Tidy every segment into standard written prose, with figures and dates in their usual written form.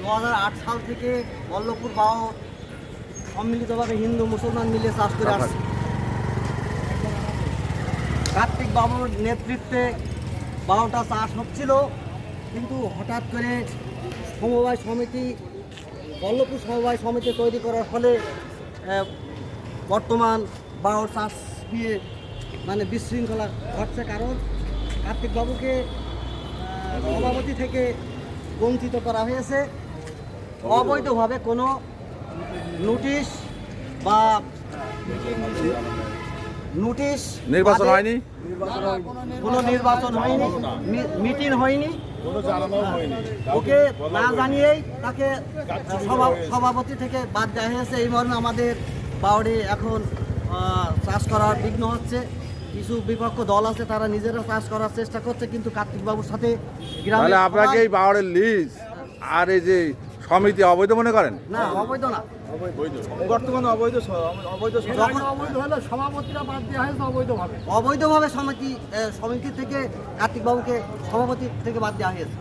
2008 সাল থেকে বল্লভপুর বাওর সম্মিলিতভাবে হিন্দু মুসলমান মিলে চাষ করে আসছে। কার্তিক বাবুর নেতৃত্বে 12টা চাষ হচ্ছিল, কিন্তু হঠাৎ করে সমবায় সমিতি বল্লভপুর সমবায় সমিতি তৈরি করার ফলে বর্তমান বাওর চাষ নিয়ে মানে বিশৃঙ্খলা ঘটছে। কারণ কার্তিক বাবুকে সভাপতি থেকে বঞ্চিত করা হয়েছে। অবৈধভাবে কোনো নোটিশ বা নির্বাচন হয়নি, কোনো নির্বাচন হয়নি, মিটিং হয়নি, ওকে না জানিয়েই তাকে সভাপতি থেকে বাদ দেওয়া হয়েছে। এই মর্মে আমাদের বাওড়ে এখন চাষ করার বিঘ্ন হচ্ছে। কিছু বিপক্ষ দল আছে, তারা নিজেরা চাষ করার চেষ্টা করছে, কিন্তু কার্তিক বাবুর সাথে তাহলে আপনাকে এই বাওড়ের লিজ আর এই যে সমিতি অবৈধ মনে করেন? না, অবৈধ না, বর্তমানে অবৈধ হলে সভাপতিরা বাদ দেওয়া হয়েছে অবৈধভাবে সমিতি থেকে কার্তিক বাবুকে সভাপতি থেকে বাদ দেওয়া হয়েছে।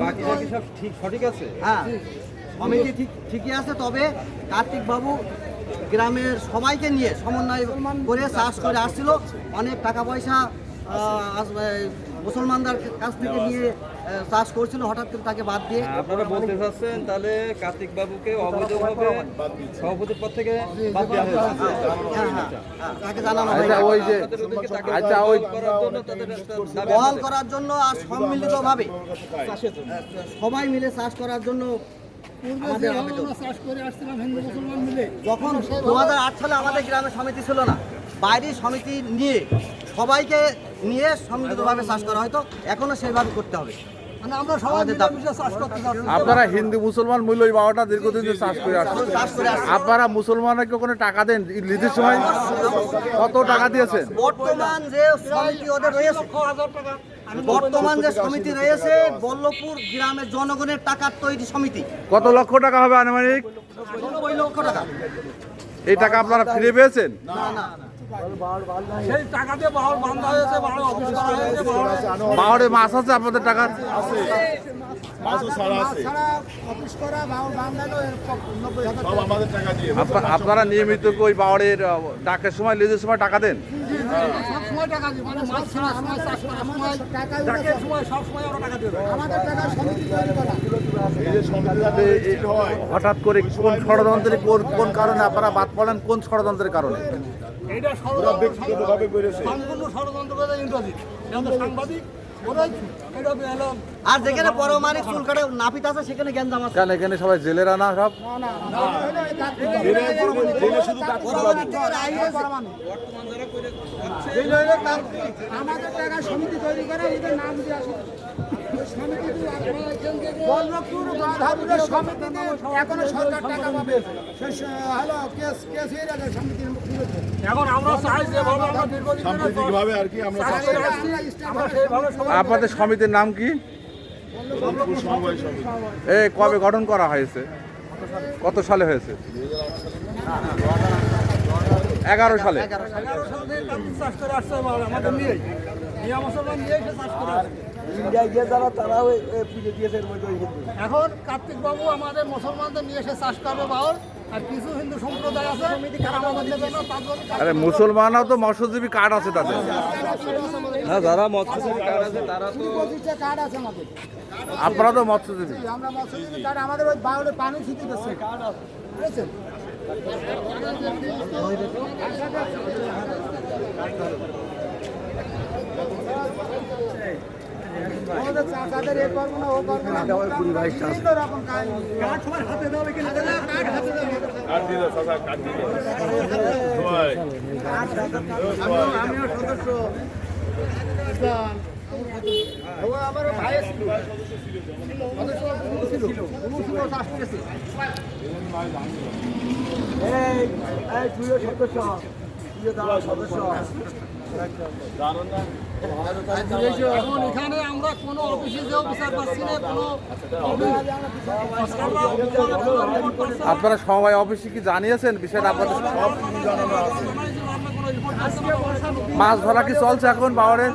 বাকিরা কি সব সঠিক আছে? হ্যাঁ, সমিতি ঠিকই আছে, তবে কার্তিক বাবু গ্রামের সবাইকে নিয়ে সমন্বয় করে চাষ করে আসছিল। অনেক টাকা পয়সা মুসলমানদের কাছ থেকে নিয়ে চাষ করছিল, হঠাৎ করে তাকে বাদ দিয়ে। আপনারা বলতে চাচ্ছেন তাহলে কার্তিক বাবুকে অবৈধভাবে সভাপতির পদ থেকে বাদ দেওয়া হয়েছে? তাকে জানানো বহাল করার জন্য আর সম্মিলিতভাবে সবাই মিলে চাষ করার জন্য আমাদের আবেদন। যখন 2008 সালে আমাদের গ্রামে সমিতি ছিল না, বাইরের সমিতি নিয়ে সবাইকে নিয়ে সম্মিলিতভাবে চাষ করা হয়তো, এখনো সেইভাবে করতে হবে। মানে আমরা সবাই চাষ করতে চাচ্ছি। আপনারা হিন্দু মুসলমান মূল্য এই বাওটা দীর্ঘদিন চাষ করে আসছেন। আপনারা মুসলমানকে কোনো টাকা দেন লিজের সময়? কত টাকা দিয়েছেন? বর্তমান যে সমিতি ওদের রয়েছে, বর্তমান যে সমিতি রয়েছে বল্লভপুর গ্রামের জনগণের টাকার তৈরি সমিতি। কত লক্ষ টাকা হবে আনুমানিক? 90 লক্ষ টাকা। এই টাকা আপনারা ফিরে পেয়েছেন? না, সেই টাকা দিয়ে বাহর বান্ধা হয়েছে, বাহর অফিস করা হয়েছে, বাওড়ে মাছ আছে আপনাদের টাকার? আপনারা নিয়মিত ওই বাওড়ের ডাকের সময় লিজের সময় টাকা দেন? হঠাৎ করে কোন ষড়যন্ত্রে কোন কারণে আপনারা বাদ পড়েন? কোন ষড়যন্ত্রের কারণে? আর যেখানে পারমাণবিক চুল কাটে নাপিত আছে সেখানে গ্যাঞ্জাম আছে। কেন এখানে সবাই জেলেরা না সব? আমাদের টাকা সমিতি তৈরি করে এদের নাম দিয়ে আসে। এখনো সরকার টাকা পাবে, হলো কেস হয়ে যাবে সমিতির। এখন আমরা চাই যেভাবে আমরা দীর্ঘদিন সাম্প্রতিকভাবে আর কি আমরা আপনাদের সমিতির নাম কি? এই কবে গঠন করা হয়েছে? কত সালে হয়েছে? 11 সালে। 11 সাল থেকে কার্তিক চাষ করে আসছে আমাদের নিয়ে মুসলমান নিয়ে চাষ করে আসছে। এখন কার্তিক বাবু আমাদের মুসলমানদের নিয়ে এসে চাষ করবে বাউল, আর কিছু হিন্দু সম্প্রদায় আছে আরে মুসলমানরাও তো মৎস্যজীবী কার্ড আছে তাদের। হ্যাঁ, যারা মৎস্যজীবী কার্ড আছে তারা তো কার্ড আছে আমাদের। আপনারা তো মৎস্যজীবী। আমরা মৎস্যজীবী কার্ড, আমাদের ওই বাউলে পানি ছিটি দিচ্ছে কার্ড আছে, বুঝেছেন? আমাদের চাচাদের এ করবো না, ও করবো না, রকম কার্ড সবার হাতে দেবে কিনা? কার্ড হাতে দেবে। আমিও সদস্য। আমার ভাই ছিল তুইও সদস্য, সদস্য। এখন এখানে আমরা কোনো অফিসে যেও বিচার পাচ্ছি না, কোনো আপনারা সবাই অফিসে কি জানিয়েছেন বিষয়টা? আপনাদের সব জানানো আছে। মাছ ধরা কি চলছে এখন বাওয়ারে?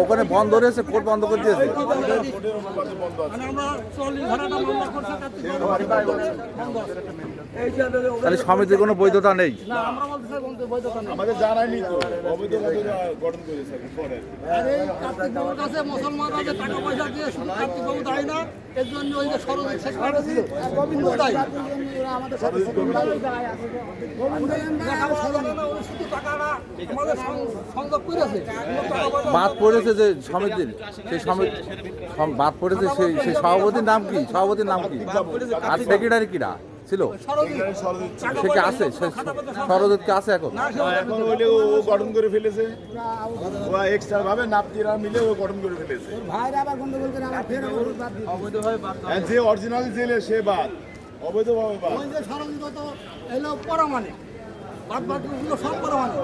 ওখানে বন্ধ রয়েছে, কোর্ট বন্ধ করে দিয়েছে। মানে আমরা 40 ধারাটা মামলা করছি কার্তিক বাবু বন্ধ আছে। তাহলে সমিতির কোনো বৈধতা নেই। না আমরা বলতে বলতে বৈধতা নেই। আমাদের জানায়নি তো অবৈধভাবে গঠন করেছে পরে। আর এই কার্তিক বাবুর কাছে মুসলমানরা যে টাকা পয়সা দিয়ে শুধু কার্তিক বাবু দায়ী না, এর জন্য ওই যে সরোজিৎ শেখ ছিল গোবিন্দ দায়ী। আমাদের সাথে উনি শুধু টাকাটা আমাদের সংযোগ করেছে। বাদ পড়েছে যে সমিতির, সেই সমিতি বাদ পড়েছে সেই সভাপতির নাম কি? সভাপতির নাম কি? আর সেক্রেটারি কিরা ছিল? সে কি আছে? সরোজিৎ কি আছে এখন? এখন হইলে ও গঠন করে ফেলেছে, ও এক্সট্রা ভাবে নাপতিরা মিলে ও গঠন করে ফেলেছে। ভাইরা আবার গন্ডগোল করে আমার ফের বাদ দিয়ে আর যে অরিজিনাল জেলে সে বাদ, অবৈধভাবে বাদ। ওই যে সরোজিৎ তো এলো পরামানিক, বাদ বাকিগুলো সব পরামানিক।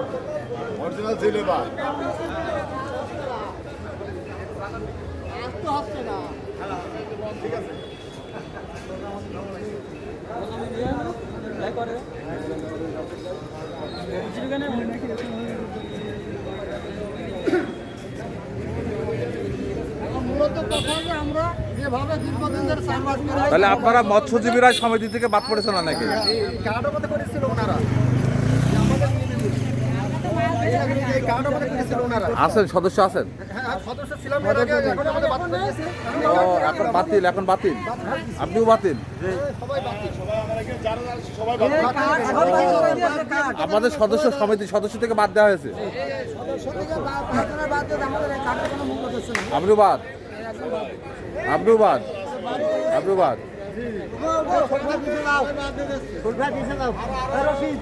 অরিজিনাল জেলে বাদ। এখন মূলত কথা যে আমরা যেভাবে দীর্ঘদিন ধরে চাষবাস করে তাহলে আপনারা মৎস্যজীবীরা সমিতি থেকে বাদ পড়েছেন অনেকে। কার্ডের মধ্যে করেছিল ওনারা, এই কার্ডের মধ্যে করেছিল ওনারা। আছেন, সদস্য আছেন? হ্যাঁ, সদস্য ছিলাম এর আগে, এখন আমাদের বাদ করে দিয়েছে। ও এখন বাতিল, এখন বাতিল, আপনিও বাতিল। সবাই আমরা এখানে যারা যারা সবাই বাদ। আমাদের সদস্য সমিতির সদস্য থেকে বাদ দেওয়া হয়েছে। বাদ দিয়ে আমাদের এই কার্ডের কোনো মূল্য দিচ্ছে না। আপনিও বাদ, আপনিও বাদ, আপনিও বাদ। ফুলফা দিয়েছে দাও। রশিদ।